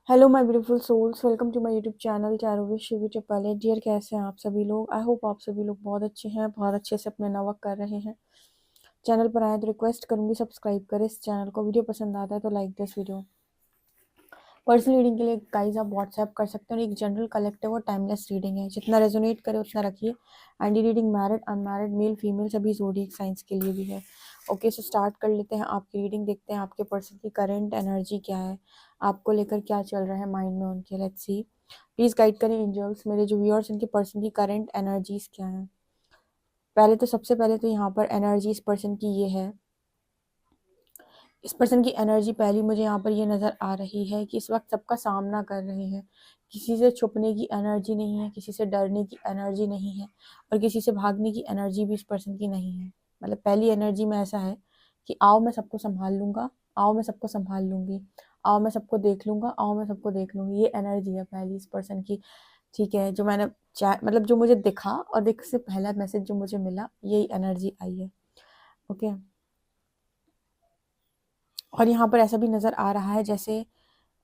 Hello my beautiful souls, welcome to my YouTube channel चारों Shivi चौपाले। Dear, कैसे हैं आप सभी लोग? आई होप आप सभी लोग बहुत अच्छे हैं, बहुत अच्छे से अपने वर्क कर रहे हैं। चैनल पर आए तो रिक्वेस्ट करूंगी सब्सक्राइब करें इस चैनल को। वीडियो पसंद आता है तो like this video. Personal reading के लिए गाइज आप व्हाट्सएप कर सकते हैं और एक जनरल कलेक्टिव और टाइमलेस रीडिंग है, जितना रेजोनेट करे उतना रखिए। एंड ये reading married unmarried male female सभी ज़ोडिएक साइंस के लिए भी है। ओके, सो स्टार्ट कर लेते हैं आपकी रीडिंग। देखते हैं आपके पर्सन की करंट एनर्जी क्या है, आपको लेकर क्या चल रहा है माइंड में उनके। लेट्स सी, प्लीज गाइड करें एंजल्स मेरे जो व्यूअर्स, उनके पर्सन की करंट एनर्जीज क्या है। सबसे पहले तो यहाँ पर एनर्जी इस पर्सन की ये है। इस पर्सन की एनर्जी पहली मुझे यहाँ पर ये नज़र आ रही है कि इस वक्त सबका सामना कर रहे हैं। किसी से छुपने की एनर्जी नहीं है, किसी से डरने की एनर्जी नहीं है, और किसी से भागने की एनर्जी भी इस पर्सन की नहीं है। मतलब पहली एनर्जी में ऐसा है कि आओ मैं सबको संभाल लूंगा, आओ मैं सबको संभाल लूंगी, आओ मैं सबको देख लूंगा, आओ मैं सबको देख लूंगी। ये एनर्जी है पहली इस पर्सन की। ठीक है, जो मैंने मतलब जो मुझे दिखा और देख से पहला मैसेज जो मुझे मिला, यही एनर्जी आई है। ओके, और यहाँ पर ऐसा भी नज़र आ रहा है जैसे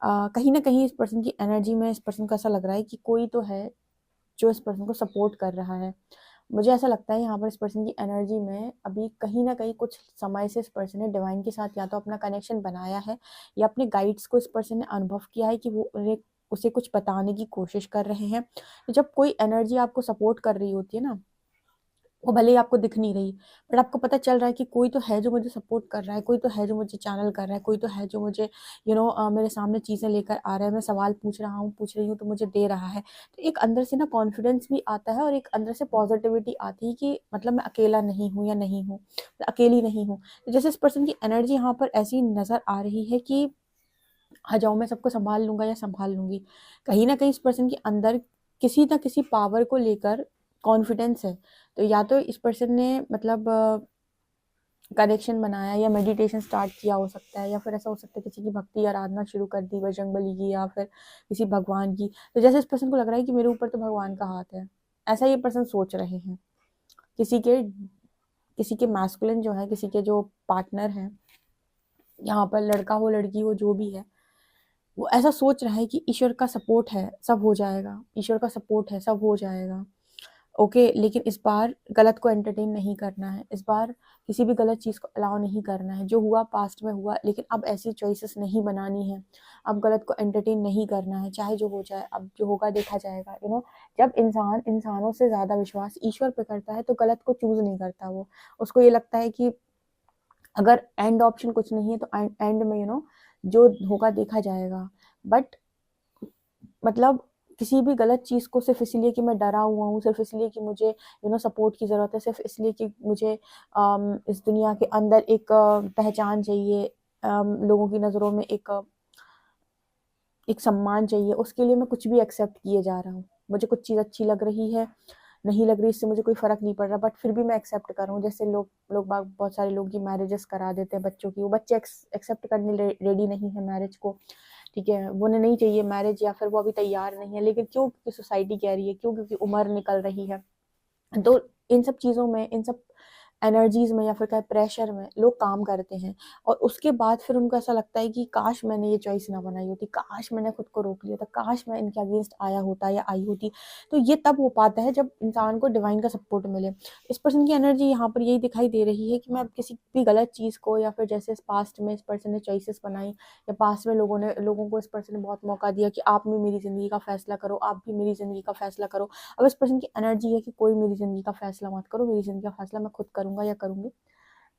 कहीं ना कहीं इस पर्सन की एनर्जी में इस पर्सन को ऐसा लग रहा है कि कोई तो है जो इस पर्सन को सपोर्ट कर रहा है। मुझे ऐसा लगता है यहाँ पर इस पर्सन की एनर्जी में अभी कहीं ना कहीं कुछ समय से इस पर्सन ने डिवाइन के साथ या तो अपना कनेक्शन बनाया है, या अपने गाइड्स को इस पर्सन ने अनुभव किया है कि वो उन्हें उसे कुछ बताने की कोशिश कर रहे हैं। तो जब कोई एनर्जी आपको सपोर्ट कर रही होती है ना, वो भले ही आपको दिख नहीं रही, बट आपको पता चल रहा है कि कोई तो है जो मुझे सपोर्ट कर रहा है, कोई तो है जो मुझे चैनल कर रहा है, कोई तो है जो मुझे मेरे सामने चीज़ें लेकर आ रहा है। मैं सवाल पूछ रही हूँ तो मुझे दे रहा है। तो एक अंदर से ना कॉन्फिडेंस भी आता है और एक अंदर से पॉजिटिविटी आती है कि मतलब मैं अकेला नहीं हूँ या नहीं हूँ, मैं अकेली नहीं हूँ। तो जैसे इस पर्सन की एनर्जी यहाँ पर ऐसी नज़र आ रही है कि आ जाओ मैं सबको संभाल लूंगा या संभाल लूंगी। कहीं ना कहीं इस पर्सन के अंदर किसी ना किसी पावर को लेकर कॉन्फिडेंस है। तो या तो इस पर्सन ने मतलब कनेक्शन बनाया या मेडिटेशन स्टार्ट किया हो सकता है, या फिर ऐसा हो सकता है किसी की भक्ति आराधना शुरू कर दी बजरंगबली की या फिर किसी भगवान की। तो जैसे इस पर्सन को लग रहा है कि मेरे ऊपर तो भगवान का हाथ है, ऐसा ये पर्सन सोच रहे हैं। किसी के किसी के मैस्कुलिन जो है, किसी के जो पार्टनर हैं, यहाँ पर लड़का हो लड़की हो जो भी है, वो ऐसा सोच रहा है कि ईश्वर का सपोर्ट है सब हो जाएगा, ईश्वर का सपोर्ट है सब हो जाएगा। ओके, लेकिन इस बार गलत को एंटरटेन नहीं करना है, इस बार किसी भी गलत चीज़ को अलाउ नहीं करना है। जो हुआ पास्ट में हुआ, लेकिन अब ऐसी चॉइसेस नहीं बनानी है। अब गलत को एंटरटेन नहीं करना है, चाहे जो हो जाए, अब जो होगा देखा जाएगा। जब इंसान इंसानों से ज़्यादा विश्वास ईश्वर पे करता है तो गलत को चूज नहीं करता वो। उसको ये लगता है कि अगर एंड ऑप्शन कुछ नहीं है तो एंड में जो होगा देखा जाएगा। बट मतलब किसी भी गलत चीज़ को सिर्फ इसलिए कि मैं डरा हुआ हूँ, सिर्फ इसलिए कि मुझे सपोर्ट की ज़रूरत है, सिर्फ इसलिए कि मुझे इस दुनिया के अंदर एक पहचान चाहिए, लोगों की नज़रों में एक सम्मान चाहिए, उसके लिए मैं कुछ भी एक्सेप्ट किए जा रहा हूँ। मुझे कुछ चीज़ अच्छी लग रही है, नहीं लग रही, इससे मुझे कोई फ़र्क नहीं पड़ रहा, बट फिर भी मैं एक्सेप्ट कर रहा हूँ। जैसे बहुत सारे लोग की मैरिजेस करा देते हैं बच्चों की, वो बच्चे एक्सेप्ट करने रेडी नहीं है मैरिज को। ठीक है, वो उन्हें नहीं चाहिए मैरिज, या फिर वो अभी तैयार नहीं है, लेकिन क्यों? क्योंकि सोसाइटी कह रही है, क्यों? क्योंकि उम्र निकल रही है। तो इन सब चीज़ों में, इन सब एनर्जीज में, या फिर क्या प्रेशर में लोग काम करते हैं, और उसके बाद फिर उनको ऐसा लगता है कि काश मैंने ये चॉइस ना बनाई होती, काश मैंने खुद को रोक लिया था, काश मैं इनके अगेंस्ट आया होता या आई होती। तो ये तब हो पाता है जब इंसान को डिवाइन का सपोर्ट मिले। इस पर्सन की एनर्जी यहाँ पर यही दिखाई दे रही है कि मैं अब किसी भी गलत चीज़ को, या फिर जैसे पास्ट में इस पर्सन ने चॉइसेस बनाई, या पास्ट में लोगों को इस पर्सन ने बहुत मौका दिया कि आप भी मेरी ज़िंदगी का फैसला करो, आप भी मेरी ज़िंदगी का फैसला करो। अब इस पर्सन की एनर्जी है कि कोई मेरी ज़िंदगी का फैसला मत करो, मेरी ज़िंदगी का फैसला मैं खुद करूँगा या करूँगी।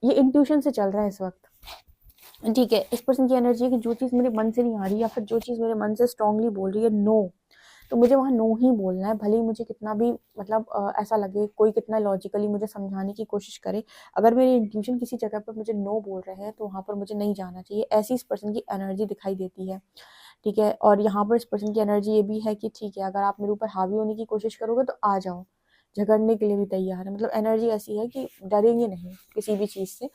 ये इंट्यूशन से चल रहा है इस वक्त। ठीक है, इस पर्सन की एनर्जी है कि जो चीज़ मेरे मन से नहीं आ रही, या फिर जो चीज़ मेरे मन से स्ट्रांगली बोल रही है नो, तो मुझे वहाँ नो ही बोलना है। भले ही मुझे कितना भी मतलब ऐसा लगे, कोई कितना लॉजिकली मुझे समझाने की कोशिश करे, अगर मेरी इंट्यूशन किसी जगह पर मुझे नो बोल रहे हैं तो वहाँ पर मुझे नहीं जाना चाहिए। ऐसी इस पर्सन की एनर्जी दिखाई देती है। ठीक है, और यहाँ पर इस पर्सन की एनर्जी ये भी है कि ठीक है, अगर आप मेरे ऊपर हावी होने की कोशिश करोगे तो आ जाओ, झगड़ने के लिए भी तैयार है। मतलब एनर्जी ऐसी है कि डरेंगे नहीं किसी भी चीज़ से।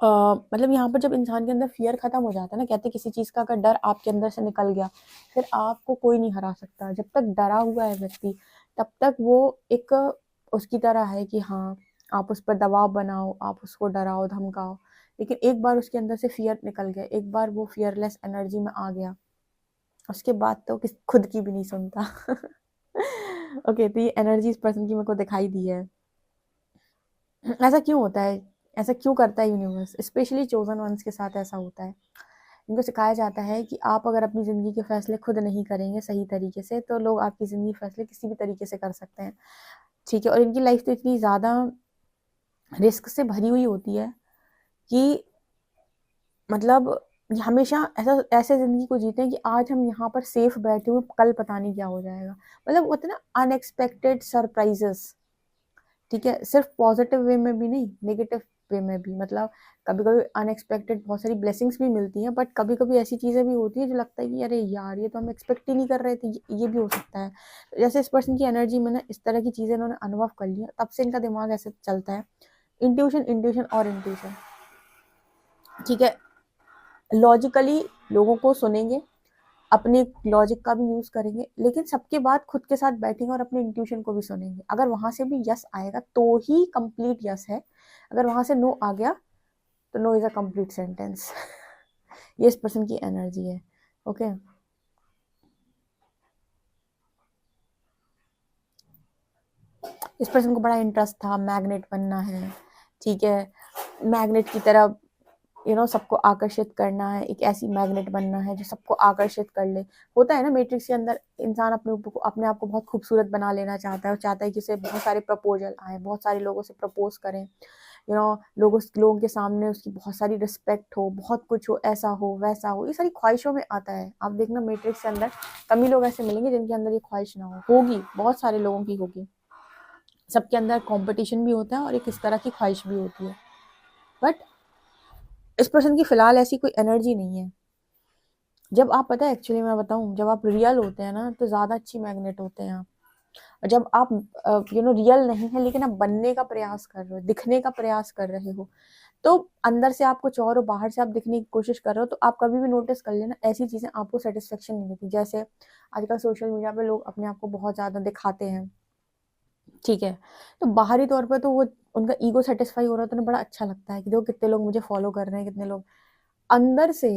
मतलब यहाँ पर जब इंसान के अंदर फियर खत्म हो जाता है ना, कहते हैं किसी चीज़ का अगर डर आपके अंदर से निकल गया, फिर आपको कोई नहीं हरा सकता। जब तक डरा हुआ है व्यक्ति, तब तक वो एक उसकी तरह है कि हाँ, आप उस पर दबाव बनाओ, आप उसको डराओ धमकाओ। लेकिन एक बार उसके अंदर से फियर निकल गया, एक बार वो फियरलेस एनर्जी में आ गया, उसके बाद तो खुद की भी नहीं सुनता। ओके, तो ये एनर्जी इस पर्सन की मेरे को दिखाई दी है। ऐसा क्यों होता है, ऐसा क्यों करता है यूनिवर्स, स्पेशली चोजन वंस के साथ ऐसा होता है। इनको सिखाया जाता है कि आप अगर अपनी ज़िंदगी के फैसले खुद नहीं करेंगे सही तरीके से, तो लोग आपकी ज़िंदगी फैसले किसी भी तरीके से कर सकते हैं, ठीक है। और इनकी लाइफ तो इतनी ज़्यादा रिस्क से भरी हुई होती है कि मतलब हमेशा ऐसे ज़िंदगी को जीते हैं कि आज हम यहाँ पर सेफ बैठे हुए, कल पता नहीं क्या हो जाएगा। मतलब होते ना अनएक्सपेक्टेड सरप्राइजेस, ठीक है, सिर्फ पॉजिटिव वे में भी नहीं, नेगेटिव वे में भी। मतलब कभी कभी अनएक्सपेक्टेड बहुत सारी ब्लेसिंग्स भी मिलती हैं, बट कभी कभी ऐसी चीज़ें भी होती है जो लगता है कि अरे यार ये तो हम एक्सपेक्ट ही नहीं कर रहे थे, ये भी हो सकता है। जैसे इस पर्सन की एनर्जी में ना इस तरह की चीज़ें इन्होंने अनुभव कर लिया, तब से इनका दिमाग ऐसे चलता है, इंट्यूशन इंट्यूशन और इंट्यूशन, ठीक है। लॉजिकली लोगों को सुनेंगे, अपने लॉजिक का भी यूज करेंगे, लेकिन सबके बाद खुद के साथ बैठेंगे और अपने इंट्यूशन को भी सुनेंगे। अगर वहां से भी यस आएगा तो ही कंप्लीट यस है, अगर वहां से नो आ गया तो no is a complete sentence. ये इस पर्सन की एनर्जी है। ओके, इस पर्सन को बड़ा इंटरेस्ट था मैग्नेट बनना है, ठीक है, मैग्नेट की तरह सबको आकर्षित करना है, एक ऐसी मैग्नेट बनना है जो सबको आकर्षित कर ले। होता है ना मैट्रिक्स के अंदर, इंसान अपने आप को बहुत खूबसूरत बना लेना चाहता है, और चाहता है कि उसे बहुत सारे प्रपोजल आए, बहुत सारे लोगों से प्रपोज करें, लोगों के सामने उसकी बहुत सारी रिस्पेक्ट हो, बहुत कुछ हो, ऐसा हो वैसा हो, ये सारी ख्वाहिशों में आता है। आप देखना मैट्रिक्स के अंदर कम ही लोग ऐसे मिलेंगे जिनके अंदर ये ख्वाहिश ना हो, होगी, बहुत सारे लोगों की होगी। सबके अंदर कंपटीशन भी होता है और एक इस तरह की ख्वाहिश भी होती है, बट इस पर्सन की फिलहाल ऐसी कोई एनर्जी नहीं है। जब आप, पता है एक्चुअली मैं बताऊं, जब आप रियल होते हैं ना तो ज्यादा अच्छी मैग्नेट होते हैं आप। और जब आप रियल नहीं है लेकिन आप बनने का प्रयास कर रहे हो, दिखने का प्रयास कर रहे हो, तो अंदर से आप कुछ और हो, बाहर से आप दिखने की कोशिश कर रहे हो, तो आप कभी भी नोटिस कर लेना ऐसी चीजें आपको सेटिस्फेक्शन नहीं देती। जैसे आजकल सोशल मीडिया पे लोग अपने आप को बहुत ज्यादा दिखाते हैं, ठीक है, तो बाहरी तौर पर तो वो उनका ईगो सेटिस्फाई हो रहा है, तो उन्हें बड़ा अच्छा लगता है कि देखो कितने लोग मुझे फॉलो कर रहे हैं, कितने लोग। अंदर से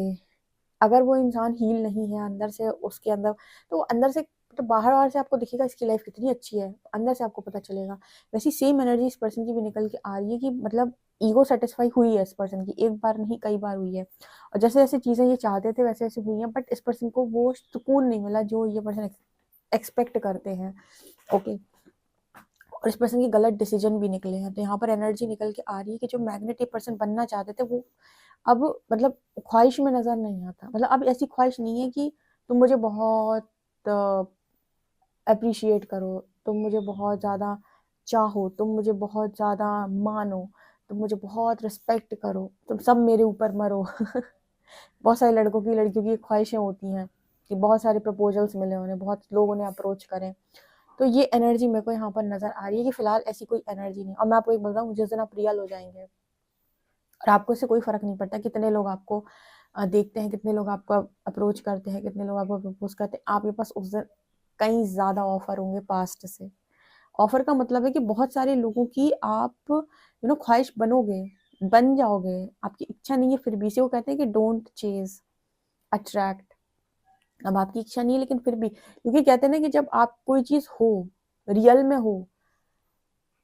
अगर वो इंसान हील नहीं है अंदर से, उसके अंदर, तो अंदर से, तो बाहर से आपको दिखेगा इसकी लाइफ कितनी अच्छी है, अंदर से आपको पता चलेगा। वैसी सेम एनर्जी इस पर्सन की भी निकल के आ रही है कि मतलब ईगो सेटिस्फाई हुई है इस पर्सन की, एक बार नहीं कई बार हुई है, और जैसे जैसे चीजें ये चाहते थे वैसे वैसे हुई हैं, बट इस पर्सन को वो सुकून नहीं मिला जो ये पर्सन एक्सपेक्ट करते हैं। ओके, और इस पर्सन के गलत डिसीजन भी निकले हैं। तो यहाँ पर एनर्जी निकल के आ रही है कि जो मैग्नेटिक पर्सन बनना चाहते थे वो अब मतलब ख्वाहिश में नजर नहीं आता। मतलब अब ऐसी ख्वाहिश नहीं है कि तुम मुझे बहुत अप्रिशिएट करो, तुम मुझे बहुत ज़्यादा चाहो, तुम मुझे बहुत ज़्यादा मानो, तुम मुझे बहुत रिस्पेक्ट करो, तुम सब मेरे ऊपर मरो। बहुत सारे लड़कों की लड़कियों की ख्वाहिशें होती हैं कि बहुत सारे प्रपोजल्स मिले उन्हें, बहुत लोग उन्हें अप्रोच करें। तो ये एनर्जी मेरे को यहाँ पर नजर आ रही है कि फिलहाल ऐसी कोई एनर्जी नहीं। और मैं आपको एक बताऊँ, जिस दिन आप रियल हो जाएंगे और आपको इससे कोई फर्क नहीं पड़ता कितने लोग आपको देखते हैं, कितने लोग आपको अप्रोच करते हैं, कितने लोग आपको प्रपोज करते हैं, आपके पास उस दिन कई ज्यादा ऑफर होंगे पास्ट से। ऑफर का मतलब है कि बहुत सारे लोगों की आप ख्वाहिश बनोगे, बन जाओगे। आपकी इच्छा नहीं है फिर भी, इसी को कहते हैं कि डोंट चेज, अट्रैक्ट। अब आपकी इच्छा नहीं है लेकिन फिर भी, क्योंकि कहते हैं ना कि जब आप कोई चीज हो, रियल में हो,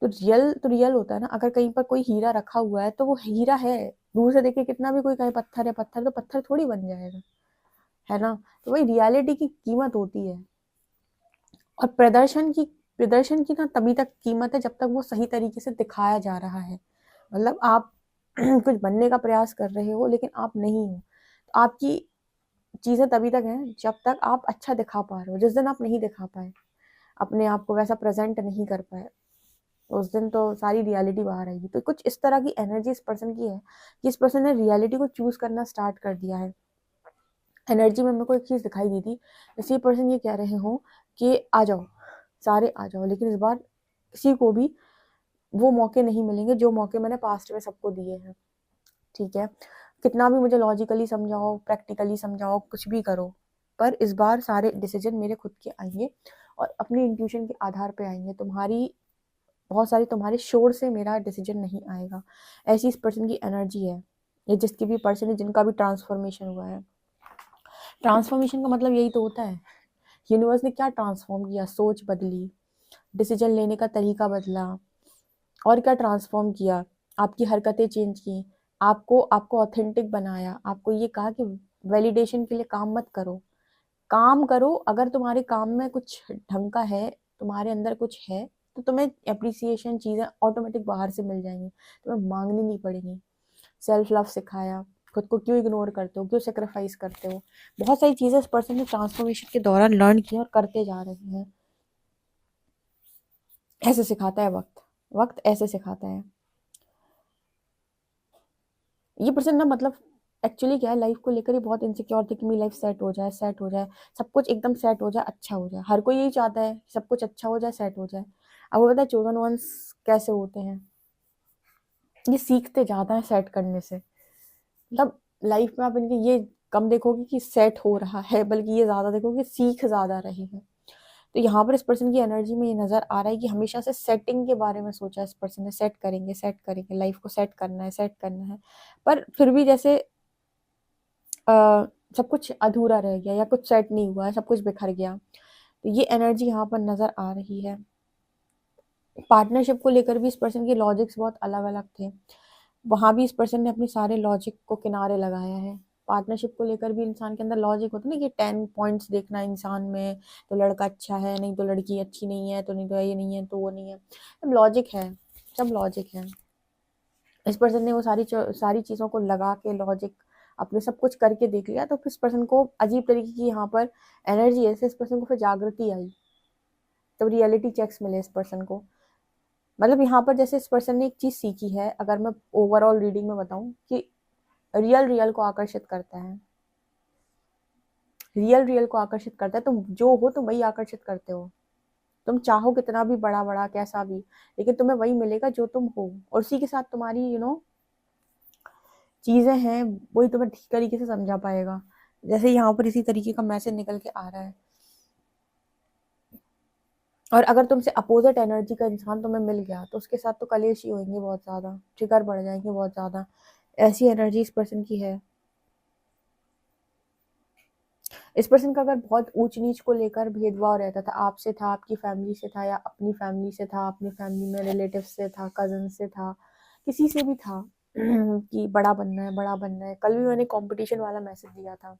तो रियल होता है ना। अगर कहीं पर कोई हीरा रखा हुआ है तो वो हीरा है, दूर से देखे कितना भी कोई कहे पत्थर है, पत्थर तो पत्थर थोड़ी बन जाएगा, है ना। तो वही रियलिटी की कीमत होती है। और प्रदर्शन की ना तभी तक कीमत है जब तक वो सही तरीके से दिखाया जा रहा है। मतलब आप कुछ बनने का प्रयास कर रहे हो लेकिन आप नहीं हो, तो आपकी चीजें तभी तक हैं जब तक आप अच्छा दिखा पा रहे हो। जिस दिन आप नहीं दिखा पाए, अपने आप को वैसा प्रेजेंट नहीं कर पाए, उस दिन तो सारी रियलिटी बाहर आएगी। तो कुछ इस तरह की एनर्जी इस पर्सन की है कि इस पर्सन ने रियलिटी को चूज करना स्टार्ट कर दिया है। एनर्जी में मेरे को एक चीज दिखाई दी थी, जैसे ये पर्सन ये कह रहे हो कि आ जाओ, सारे आ जाओ, लेकिन इस बार किसी को भी वो मौके नहीं मिलेंगे जो मौके मैंने पास्ट में सबको दिए हैं, ठीक है। कितना भी मुझे लॉजिकली समझाओ, प्रैक्टिकली समझाओ, कुछ भी करो, पर इस बार सारे डिसीजन मेरे खुद के आएंगे और अपने इंट्यूशन के आधार पे आएंगे। बहुत सारी तुम्हारे शोर से मेरा डिसीजन नहीं आएगा। ऐसी इस पर्सन की एनर्जी है। ये जिसकी भी पर्सन है, जिनका भी ट्रांसफॉर्मेशन हुआ है, ट्रांसफॉर्मेशन का मतलब यही तो होता है। यूनिवर्स ने क्या ट्रांसफॉर्म किया? सोच बदली, डिसीजन लेने का तरीका बदला, और क्या ट्रांसफॉर्म किया? आपकी हरकतें चेंज की, आपको आपको ऑथेंटिक बनाया, आपको ये कहा कि वैलिडेशन के लिए काम मत करो, काम करो। अगर तुम्हारे काम में कुछ ढंग का है, तुम्हारे अंदर कुछ है, तो तुम्हें एप्रिसिएशन चीज़ें ऑटोमेटिक बाहर से मिल जाएंगी, तुम्हें मांगनी नहीं पड़ेगी। सेल्फ लव सिखाया, खुद को क्यों इग्नोर करते हो, क्यों सेक्रीफाइस करते हो। बहुत सारी चीज़ें इस पर्सन ने ट्रांसफॉर्मेशन के दौरान लर्न किया और करते जा रहे हैं। ऐसे सिखाता है वक्त, वक्त ऐसे सिखाता है। ये पर्सन ना मतलब एक्चुअली क्या है, लाइफ को लेकर ही बहुत इनसिक्योर थी कि मेरी लाइफ सेट हो जाए, सेट हो जाए, सब कुछ एकदम सेट हो जाए, अच्छा हो जाए। हर कोई यही चाहता है, सब कुछ अच्छा हो जाए, सेट हो जाए। अब वो पता है चोजन वंस कैसे होते हैं, ये सीखते जाता है सेट करने से। मतलब लाइफ में आप इनके ये कम देखोगे कि सेट हो रहा है, बल्कि ये ज्यादा देखोगे सीख ज्यादा रहे हैं। तो यहाँ पर इस पर्सन की एनर्जी में ये नजर आ रहा है कि हमेशा से सेटिंग के बारे में सोचा इस पर्सन ने, सेट करेंगे, सेट करेंगे, लाइफ को सेट करना है, सेट करना है। पर फिर भी जैसे सब कुछ अधूरा रह गया या कुछ सेट नहीं हुआ है, सब कुछ बिखर गया। तो ये एनर्जी यहाँ पर नजर आ रही है। पार्टनरशिप को लेकर भी इस पर्सन के लॉजिक्स बहुत अलग अलग थे, वहां भी इस पर्सन ने अपने सारे लॉजिक को किनारे लगाया है। पार्टनरशिप को लेकर भी इंसान के अंदर लॉजिक होता है ना, कि 10 पॉइंट्स देखना इंसान में, तो लड़का अच्छा है, नहीं तो लड़की अच्छी नहीं है, तो नहीं तो ये नहीं है, तो वो नहीं है। सब लॉजिक है, सब लॉजिक है। इस पर्सन ने वो सारी चीज़ों को लगा के लॉजिक अपने सब कुछ करके देख लिया, तो फिर इस पर्सन को अजीब तरीके की यहाँ पर एनर्जी ऐसे इस पर्सन को फिर जागृति आई, तो रियलिटी चेक्स मिले इस पर्सन को। मतलब यहाँ पर जैसे इस पर्सन ने एक चीज़ सीखी है, अगर मैं ओवरऑल रीडिंग में बताऊं, कि रियल रियल को आकर्षित करता है, रियल रियल को आकर्षित करता है। तुम जो हो तुम वही आकर्षित करते हो। तुम चाहो कितना भी बड़ा बड़ा कैसा भी, लेकिन तुम्हें वही मिलेगा जो तुम हो, और उसी के साथ तुम्हारी चीजें हैं, वही तुम्हें ठीक तरीके से समझा पाएगा। जैसे यहाँ पर इसी तरीके का मैसेज निकल के आ रहा है। और अगर तुमसे अपोजिट एनर्जी का इंसान तुम्हें मिल गया, तो उसके साथ तो कलेश ही होंगे बहुत ज्यादा, ट्रिगर बढ़ जाएंगे बहुत ज्यादा। ऐसी एनर्जी इस पर्सन की है। इस पर्सन का अगर बहुत ऊंच नीच को लेकर भेदभाव रहता था, आपसे था, आपकी फैमिली से था, या अपनी फैमिली से था, अपनी फैमिली में रिलेटिव से था, कजन से था, किसी से भी था, कि बड़ा बनना है, बड़ा बनना है। कल भी मैंने कंपटीशन वाला मैसेज दिया था,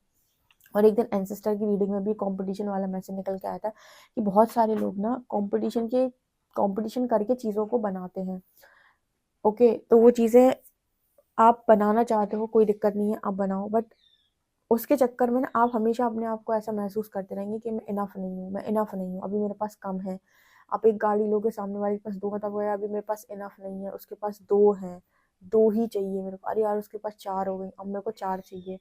और एक दिन एंसेस्टर की रीडिंग में भी कंपटीशन वाला मैसेज निकल के आया था, कि बहुत सारे लोग ना कंपटीशन करके चीज़ों को बनाते हैं। ओके, तो वो चीज़ें आप बनाना चाहते हो, कोई दिक्कत नहीं है, आप बनाओ, बट उसके चक्कर में ना आप हमेशा अपने आप को ऐसा महसूस करते रहेंगे कि मैं इनफ नहीं हूँ, मैं इनफ नहीं हूँ, अभी मेरे पास कम है। आप एक गाड़ी लोगे, सामने वाले के पास दो, मतलब वो अभी मेरे पास इनफ नहीं है, उसके पास दो है, दो ही चाहिए मेरे को, अरे यार उसके पास चार हो गई, अब मेरे को चार चाहिए।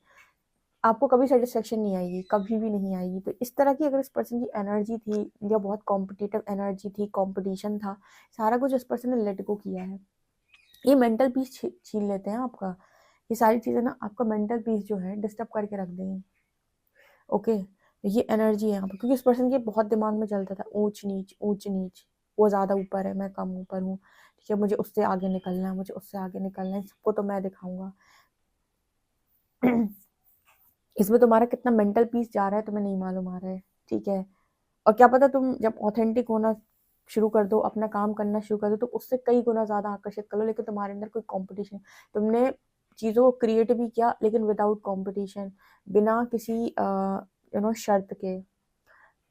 आपको कभी सेटिस्फेक्शन नहीं आएगी, कभी भी नहीं आएगी। तो इस तरह की अगर इस पर्सन की एनर्जी थी, या बहुत कॉम्पिटिटिव एनर्जी थी, कॉम्पिटिशन था, सारा कुछ इस पर्सन ने लेट गो किया है। ये मेंटल पीस छीन लेते हैं आपका, ये सारी चीज़ें ना आपका मेंटल पीस जो है डिस्टर्ब करके रख देंगी। ओके, ये एनर्जी है यहाँ पर, क्योंकि इस पर्सन के बहुत दिमाग में चलता था ऊंच नीच, ऊंच नीच, वो ज़्यादा ऊपर है, मैं कम ऊपर हूँ, ठीक है, मुझे उससे आगे निकलना है, मुझे उससे आगे निकलना है, सबको तो मैं दिखाऊंगा। इसमें तुम्हारा कितना मेंटल पीस जा रहा है तुम्हें नहीं मालूम आ रहा है, ठीक है। और क्या पता तुम जब ऑथेंटिक होना शुरू कर दो, अपना काम करना शुरू कर दो, तो उससे कई गुना ज्यादा आकर्षित कर लो, लेकिन तुम्हारे अंदर कोई कंपटीशन, तुमने चीजों को क्रिएट भी किया लेकिन विदाउट कंपटीशन, बिना किसी शर्त के,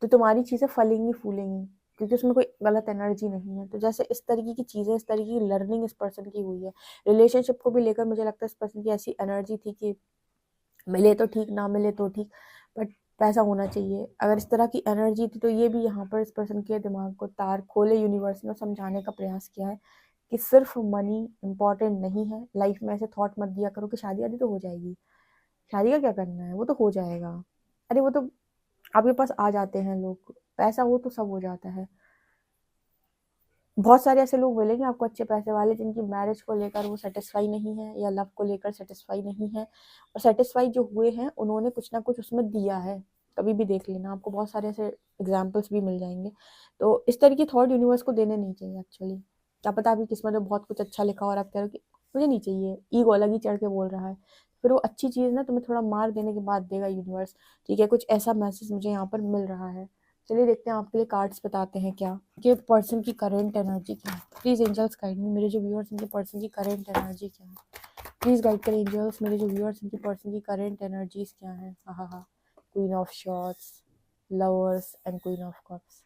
तो तुम्हारी चीजें फलेंगी फूलेंगी, क्योंकि उसमें कोई गलत एनर्जी नहीं है। तो जैसे इस तरीके की चीजें, इस तरीके की लर्निंग इस पर्सन की हुई है। रिलेशनशिप को भी लेकर मुझे लगता है इस पर्सन की ऐसी एनर्जी थी कि मिले तो ठीक, ना मिले तो ठीक, बट पैसा होना चाहिए। अगर इस तरह की एनर्जी थी, तो ये भी यहाँ पर इस पर्सन के दिमाग को तार खोले यूनिवर्स ने, समझाने का प्रयास किया है कि सिर्फ मनी इम्पॉर्टेंट नहीं है। लाइफ में ऐसे थॉट मत दिया करो कि शादी आदि तो हो जाएगी, शादी का क्या करना है, वो तो हो जाएगा, अरे वो तो आपके पास आ जाते हैं लोग, पैसा हो तो सब हो जाता है। बहुत सारे ऐसे लोग मिलेंगे आपको अच्छे पैसे वाले, जिनकी मैरिज को लेकर वो सेटिस्फाई नहीं है, या लव को लेकर सेटिस्फाई नहीं है, और सेटिस्फाई जो हुए हैं उन्होंने कुछ ना कुछ उसमें दिया है। कभी भी देख लेना, आपको बहुत सारे ऐसे एग्जाम्पल्स भी मिल जाएंगे। तो इस तरह की थॉट यूनिवर्स को देने नहीं चाहिए एक्चुअली। क्या पता अभी किस्मत में बहुत कुछ अच्छा लिखा हो और आप कह रहे हो कि मुझे नहीं चाहिए, ईगो अलग ही चढ़ के बोल रहा है, फिर वो अच्छी चीज़ ना तुम्हें थोड़ा मार देने के बाद देगा यूनिवर्स। ठीक है, कुछ ऐसा मैसेज मुझे यहाँ पर मिल रहा है। चलिए देखते हैं आपके लिए कार्ड्स बताते हैं क्या कि पर्सन की करेंट एनर्जी क्या है। प्लीज एंजल्स गाइड मी, मेरे जो व्यूअर्स उनके पर्सन की करेंट एनर्जी क्या है। प्लीज गाइड करें एंजल्स, मेरे जो व्यूअर्स उनके पर्सन की करेंट एनर्जीज क्या है। हाँ, queen of shorts, lovers and queen of cups.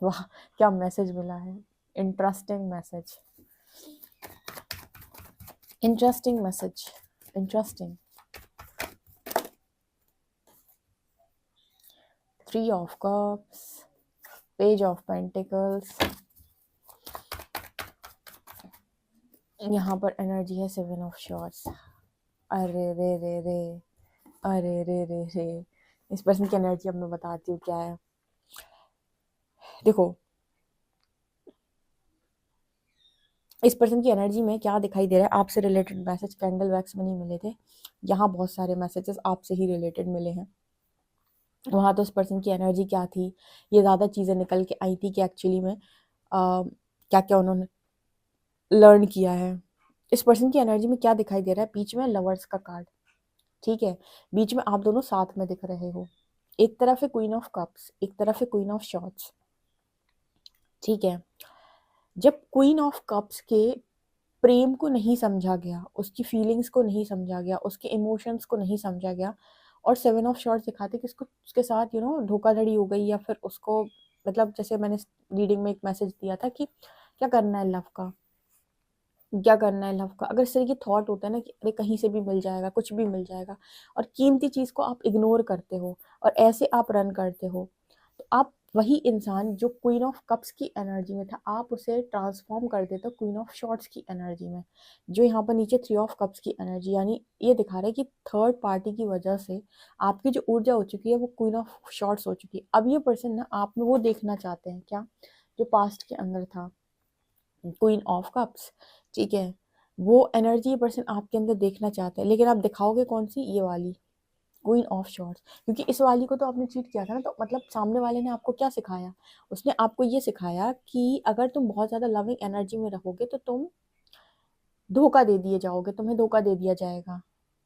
वाह, क्या मैसेज मिला है, interesting message, interesting message, interesting. 3 of cups, page of pentacles, यहाँ पर एनर्जी है 7 of swords। अरे रे रे रे, अरे रे रे रे, इस पर्सन की एनर्जी अब मैं बताती हूँ क्या है। देखो इस पर्सन की एनर्जी में क्या दिखाई दे रहा है, आपसे रिलेटेड मैसेज कैंडल वैक्स में नहीं मिले थे, यहाँ बहुत सारे मैसेजेस आपसे ही रिलेटेड मिले हैं। वहाँ तो इस पर्सन की एनर्जी क्या थी, ये ज़्यादा चीज़ें निकल के आई थी कि एक्चुअली में क्या क्या उन्होंने लर्न किया है। इस पर्सन की एनर्जी में क्या दिखाई दे रहा है, बीच में लवर्स का कार्ड। ठीक है, बीच में आप दोनों साथ में दिख रहे हो, एक तरफ है क्वीन ऑफ कप्स, एक तरफ है क्वीन ऑफ शॉर्ट्स। ठीक है, जब क्वीन ऑफ कप्स के प्रेम को नहीं समझा गया, उसकी फीलिंग्स को नहीं समझा गया, उसके इमोशंस को नहीं समझा गया, और 7 ऑफ शॉर्ट्स दिखाते कि उसको उसके साथ धोखाधड़ी हो गई, या फिर उसको मतलब जैसे मैंने रीडिंग में एक मैसेज दिया था कि क्या करना है लव का, क्या करना है लव का। अगर इस तरह की थॉट होता है ना कि अरे कहीं से भी मिल जाएगा, कुछ भी मिल जाएगा, और कीमती चीज़ को आप इग्नोर करते हो और ऐसे आप रन करते हो, तो आप वही इंसान जो क्वीन ऑफ कप्स की एनर्जी में था, आप उसे ट्रांसफॉर्म कर देते हो क्वीन ऑफ शॉर्ट्स की एनर्जी में, जो यहाँ पर नीचे 3 ऑफ कप्स की एनर्जी, यानी ये दिखा रहा है कि थर्ड पार्टी की वजह से आपकी जो ऊर्जा हो चुकी है वो क्वीन ऑफ शॉर्ट्स हो चुकी है। अब ये पर्सन ना आप में वो देखना चाहते हैं क्या जो पास्ट के अंदर था, क्वीन ऑफ कप्स। ठीक है, वो एनर्जी पर्सन आपके अंदर देखना चाहते हैं, लेकिन आप दिखाओगे कौन सी, ये वाली क्वीन ऑफ शॉर्ट्स, क्योंकि इस वाली को तो आपने चीट किया था ना, तो मतलब सामने वाले ने आपको क्या सिखाया, उसने आपको ये सिखाया कि अगर तुम बहुत ज़्यादा लविंग एनर्जी में रहोगे तो तुम धोखा दे दिए जाओगे, तुम्हें धोखा दे दिया जाएगा,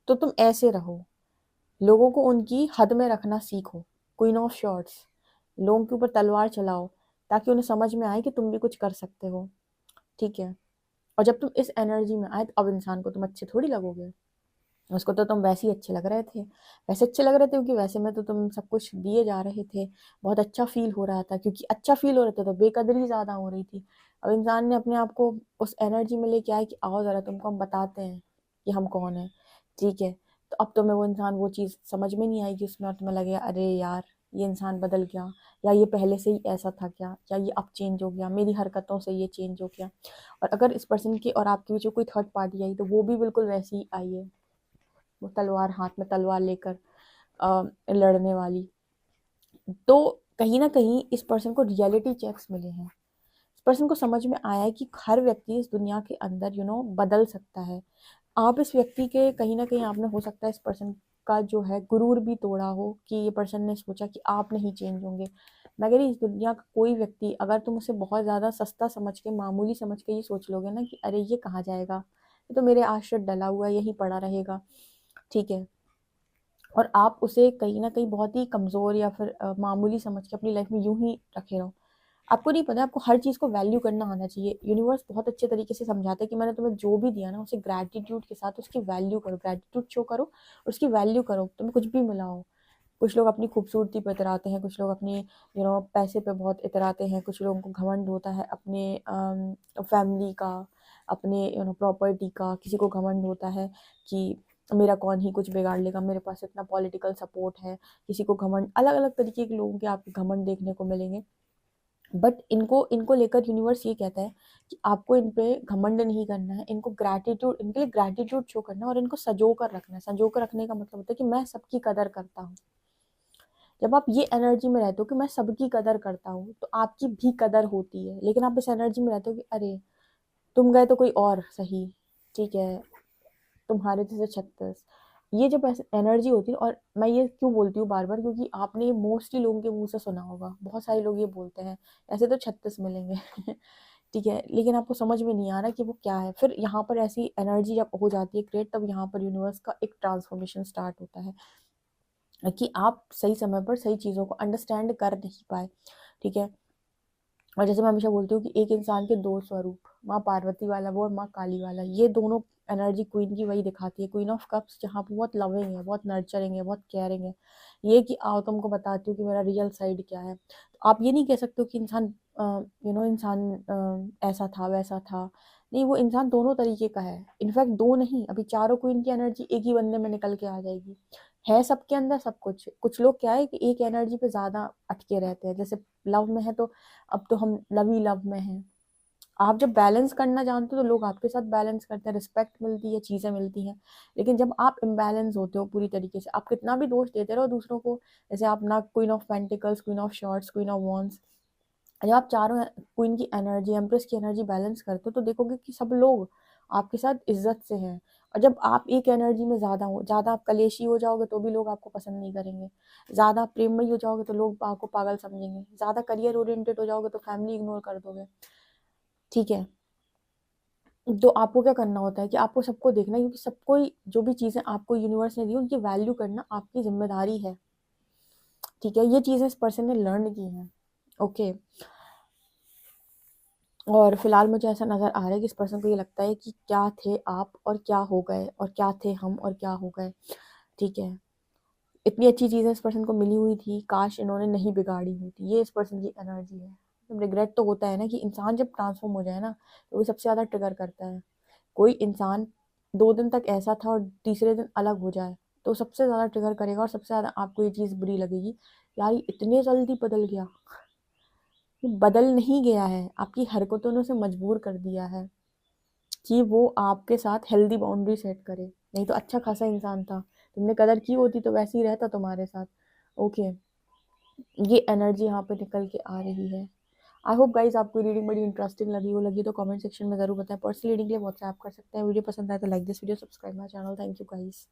तो तुम ऐसे रहो, लोगों को उनकी हद में रखना सीखो। क्वीन ऑफ शॉर्ट्स, लोगों के ऊपर तलवार चलाओ ताकि उन्हें समझ में आए कि तुम भी कुछ कर सकते हो। ठीक है, और जब तुम इस एनर्जी में आए तो अब इंसान को तुम अच्छे थोड़ी लगोगे, उसको तो तुम वैसे ही अच्छे लग रहे थे, वैसे अच्छे लग रहे थे क्योंकि वैसे में तो तुम सब कुछ दिए जा रहे थे, बहुत अच्छा फील हो रहा था, क्योंकि अच्छा फील हो रहा था तो बेकदरी ज़्यादा हो रही थी। अब इंसान ने अपने आप को उस एनर्जी में लेके आया कि आओ ज़रा तुमको हम बताते हैं कि हम कौन है। ठीक है, तो अब तुम्हें वो इंसान वो चीज़ समझ में नहीं आएगी उसमें, और तुम्हें लगेगा अरे यार ये इंसान बदल गया, या ये पहले से ही ऐसा था क्या, या ये अब चेंज हो गया, मेरी हरकतों से ये चेंज हो गया। और अगर इस पर्सन की और आपके बीच में कोई थर्ड पार्टी आई तो वो भी बिल्कुल वैसी ही आई है, वो तलवार हाथ में तलवार लेकर लड़ने वाली। तो कहीं ना कहीं इस पर्सन को रियलिटी चेक्स मिले हैं, इस पर्सन को समझ में आया है कि हर व्यक्ति इस दुनिया के अंदर बदल सकता है। आप इस व्यक्ति के कहीं ना कहीं आपने हो सकता है इस पर्सन का जो है गुरूर भी तोड़ा हो, कि ये पर्सन ने सोचा कि आप नहीं चेंज होंगे। मैं कह रही इस दुनिया का कोई व्यक्ति, अगर तुम उसे बहुत ज़्यादा सस्ता समझ के, मामूली समझ के ये सोच लोगे ना कि अरे ये कहाँ जाएगा, ये तो मेरे आश्रित डला हुआ है, यहीं पड़ा रहेगा। ठीक है, और आप उसे कहीं ना कहीं बहुत ही कमज़ोर या फिर मामूली समझ के अपनी लाइफ में यूं ही रखे रहो। आपको नहीं पता, आपको हर चीज़ को वैल्यू करना आना चाहिए। यूनिवर्स बहुत अच्छे तरीके से समझाता है कि मैंने तुम्हें जो भी दिया ना उसे ग्रैटिट्यूड के साथ उसकी वैल्यू करो, ग्रैटिट्यूड शो करो और उसकी वैल्यू करो, तुम्हें कुछ भी मिला हो। कुछ लोग अपनी खूबसूरती पर इतराते हैं, कुछ लोग अपनी पैसे पे बहुत इतराते हैं, कुछ लोगों को घमंड होता है अपने फैमिली का, अपने प्रॉपर्टी का, किसी को घमंड होता है कि मेरा कौन ही कुछ बिगाड़ लेगा, मेरे पास इतना पॉलिटिकल सपोर्ट है। किसी को घमंड, अलग अलग तरीके के लोगों के आपको घमंड देखने को मिलेंगे। बट इनको इनको लेकर यूनिवर्स ये कहता है कि आपको इन पे घमंड नहीं करना है, इनको ग्रैटिट्यूड, इनके लिए ग्रैटिट्यूड शो करना है और इनको संजो कर रखना है। संजो कर रखने का मतलब होता है कि मैं सबकी कदर करता हूँ। जब आप ये एनर्जी में रहते हो कि मैं सबकी कदर करता हूँ तो आपकी भी कदर होती है, लेकिन आप इस एनर्जी में रहते हो कि अरे तुम गए तो कोई और सही, ठीक है, तुम्हारे जैसे 36, ये जब एनर्जी होती है। और मैं ये क्यों बोलती हूँ बार बार, क्योंकि आपने मोस्टली लोगों के मुंह से सुना होगा, बहुत सारे लोग ये बोलते हैं ऐसे तो 36 मिलेंगे ठीक है, लेकिन आपको समझ में नहीं आ रहा कि वो क्या है। फिर यहाँ पर ऐसी एनर्जी जब हो जाती है क्रिएट, तब यहाँ पर यूनिवर्स का एक ट्रांसफॉर्मेशन स्टार्ट होता है कि आप सही समय पर सही चीज़ों को अंडरस्टैंड कर नहीं पाए। ठीक है, और जैसे मैं हमेशा बोलती हूँ कि एक इंसान के दो स्वरूप, माँ पार्वती वाला वो और माँ काली वाला, ये दोनों एनर्जी क्वीन की वही दिखाती है। क्वीन ऑफ कप्स जहाँ पे बहुत लविंग है, बहुत नर्चरिंग है, बहुत केयरिंग है, ये कि आओ तुमको बताती हूँ कि मेरा रियल साइड क्या है। तो आप ये नहीं कह सकते हो कि इंसान इंसान ऐसा था वैसा था। नहीं, वो इंसान दोनों तरीके का है। इनफैक्ट दो नहीं, अभी चारों क्वीन की एनर्जी एक ही बंदे में निकल के आ जाएगी। है सबके अंदर सब कुछ। कुछ लोग क्या है कि एक एनर्जी पे ज्यादा अटके रहते हैं, जैसे लव में है तो अब तो हम लवी लव में हैं। आप जब बैलेंस करना जानते हो तो लोग आपके साथ बैलेंस करते हैं, रिस्पेक्ट मिलती है, चीजें मिलती हैं। लेकिन जब आप इम्बैलेंस होते हो पूरी तरीके से, आप कितना भी दोष देते रहो दूसरों को, जैसे आप ना queen of pentacles, queen of shorts, queen of wands, जब आप चारों क्वीन की एनर्जी, एम्प्रेस की एनर्जी बैलेंस करते हो तो देखोगे कि सब लोग आपके साथ इज्जत से हैं। और जब आप एक एनर्जी में ज्यादा हो, ज्यादा आप कलेशी हो जाओगे तो भी लोग आपको पसंद नहीं करेंगे, ज्यादा आप प्रेममयी हो जाओगे तो लोग आपको पागल समझेंगे, ज्यादा करियर ओरिएंटेड हो जाओगे तो फैमिली इग्नोर कर दोगे। ठीक है, तो आपको क्या करना होता है कि आपको सबको देखना है, क्योंकि सबको जो भी चीजें आपको यूनिवर्स ने दी उनकी वैल्यू करना आपकी जिम्मेदारी है। ठीक है, ये चीजें इस पर्सन ने लर्न की हैं। ओके, और फिलहाल मुझे ऐसा नज़र आ रहा है कि इस पर्सन को ये लगता है कि क्या थे आप और क्या हो गए, और क्या थे हम और क्या हो गए। ठीक है, इतनी अच्छी चीज़ें इस पर्सन को मिली हुई थी, काश इन्होंने नहीं बिगाड़ी होती। ये इस पर्सन की एनर्जी है। रिग्रेट तो होता है ना कि इंसान जब ट्रांसफॉर्म हो जाए ना, तो वो सबसे ज़्यादा ट्रिगर करता है। कोई इंसान 2 दिन तक ऐसा था और तीसरे दिन अलग हो जाए तो सबसे ज़्यादा ट्रिगर करेगा, और सबसे ज़्यादा आपको ये चीज़ बुरी लगेगी, यार ये इतने जल्दी बदल गया। ये बदल नहीं गया है, आपकी हरकतों ने उसे मजबूर कर दिया है कि वो आपके साथ हेल्दी बाउंड्री सेट करे। नहीं तो अच्छा खासा इंसान था, तुमने कदर की होती तो वैसे ही रहता तुम्हारे साथ। ओके, ये एनर्जी यहाँ पे निकल के आ रही है। आई होप गाइज आपको रीडिंग बड़ी इंटरेस्टिंग लगी हो। लगी तो कमेंट सेक्शन में जरूर बताएं। पर्सनल रीडिंग के लिए व्हाट्सएप कर सकते हैं। वीडियो पसंद आए तो like this video, subscribe my channel. Thank you guys.